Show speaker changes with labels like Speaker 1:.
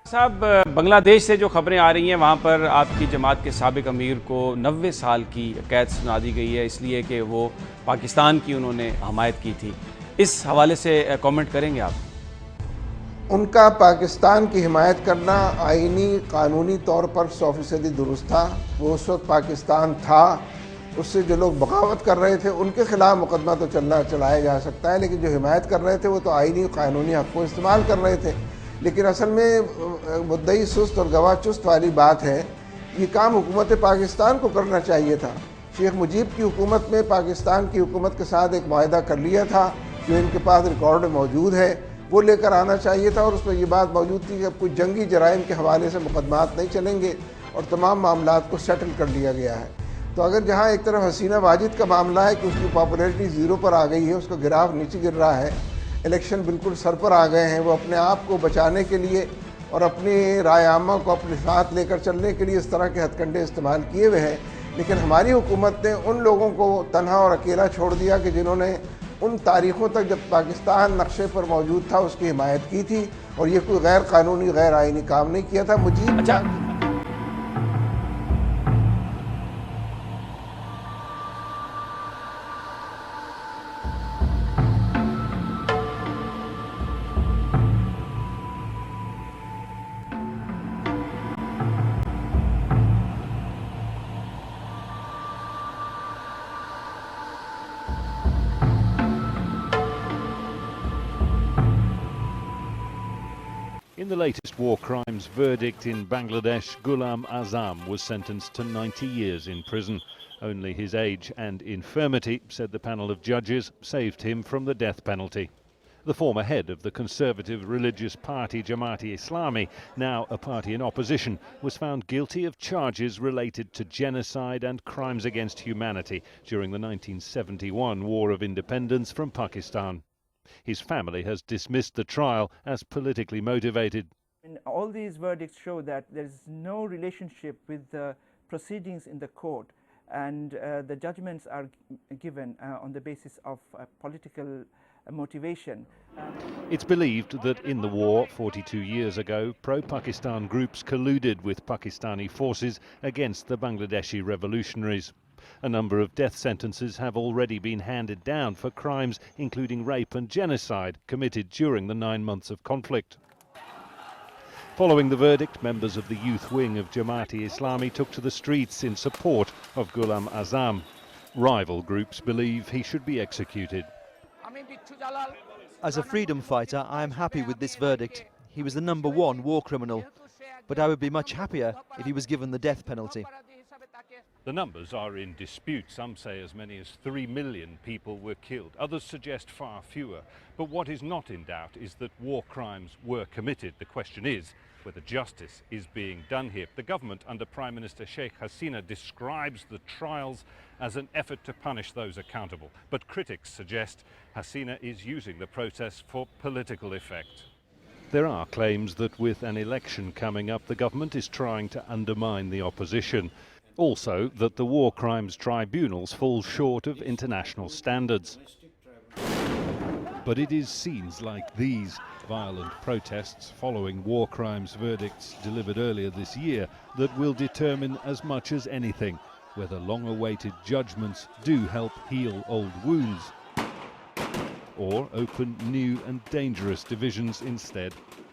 Speaker 1: साहब, बांग्लादेश से जो खबरें आ रही हैं वहाँ पर आपकी जमात के साबिक अमीर को 90 साल की कैद सुना दी गई है, इसलिए कि वो पाकिस्तान की उन्होंने हमायत की थी। इस हवाले से कमेंट करेंगे आप?
Speaker 2: उनका पाकिस्तान की हिमायत करना आईनी कानूनी तौर पर 100% दुरुस्त था। वो उस वक्त पाकिस्तान था, उससे जो लोग बगावत कर रहे थे उनके खिलाफ मुकदमा तो चलाया जा सकता है, लेकिन जो हिमायत कर रहे थे वो तो आईनी कानूनी हक़ को इस्तेमाल कर रहे थे। लेकिन असल में मुद्दई सुस्त और गवाह चुस्त वाली बात है। ये काम हुकूमत पाकिस्तान को करना चाहिए था। शेख मुजीब की हुकूमत में पाकिस्तान की हुकूमत के साथ एक मुआहदा कर लिया था, जो इनके पास रिकॉर्ड में मौजूद है, वो लेकर आना चाहिए था। और उसमें ये बात मौजूद थी कि अब कोई जंगी जराइम के हवाले से मुकदमात नहीं चलेंगे और तमाम मामलात को सेटल कर लिया गया है। तो अगर जहाँ एक तरफ हसीना वाजिद का मामला है कि उसकी पॉपुलैरिटी ज़ीरो पर आ गई है, उसका गिराफ नीचे गिर रहा है, इलेक्शन बिल्कुल सर पर आ गए हैं, वो अपने आप को बचाने के लिए और अपनी राय आमा को अपने साथ लेकर चलने के लिए इस तरह के हथकंडे इस्तेमाल किए हुए हैं। लेकिन हमारी हुकूमत ने उन लोगों को तन्हा और अकेला छोड़ दिया कि जिन्होंने उन तारीख़ों तक जब पाकिस्तान नक्शे पर मौजूद था उसकी हिमायत की थी, और ये कोई गैर कानूनी गैर आइनी काम नहीं किया था। मुझे
Speaker 3: In the latest war crimes verdict in Bangladesh, Ghulam Azam was sentenced to 90 years in prison. Only his age and infirmity, said the panel of judges, saved him from the death penalty. The former head of the conservative religious party Jamaat-e-Islami, now a party in opposition, was found guilty of charges related to genocide and crimes against humanity during the 1971 War of Independence from Pakistan. His family has dismissed the trial as politically motivated.
Speaker 4: And all these verdicts show that there is no relationship with the proceedings in the court, and the judgments are given on the basis of political motivation.
Speaker 3: It's believed that in the war 42 years ago, pro-Pakistan groups colluded with Pakistani forces against the Bangladeshi revolutionaries. A number of death sentences have already been handed down for crimes including rape and genocide committed during the 9 months of conflict. Following the verdict, members of the youth wing of Jamaat-e-Islami took to the streets in support of Ghulam Azam. Rival groups believe he should be executed.
Speaker 5: As a freedom fighter, I am happy with this verdict. He was the #1 war criminal, but I would be much happier if he was given the death penalty.
Speaker 3: The numbers are in dispute. Some say as many as 3 million people were killed. Others suggest far fewer. But what is not in doubt is that war crimes were committed. The question is whether justice is being done here. The government under Prime Minister Sheikh Hasina describes the trials as an effort to punish those accountable. But critics suggest Hasina is using the process for political effect. There are claims that with an election coming up, the government is trying to undermine the opposition. Also, that the war crimes tribunals fall short of international standards. But it is scenes like these, violent protests following war crimes verdicts delivered earlier this year, that will determine as much as anything whether long-awaited judgments do help heal old wounds or open new and dangerous divisions instead.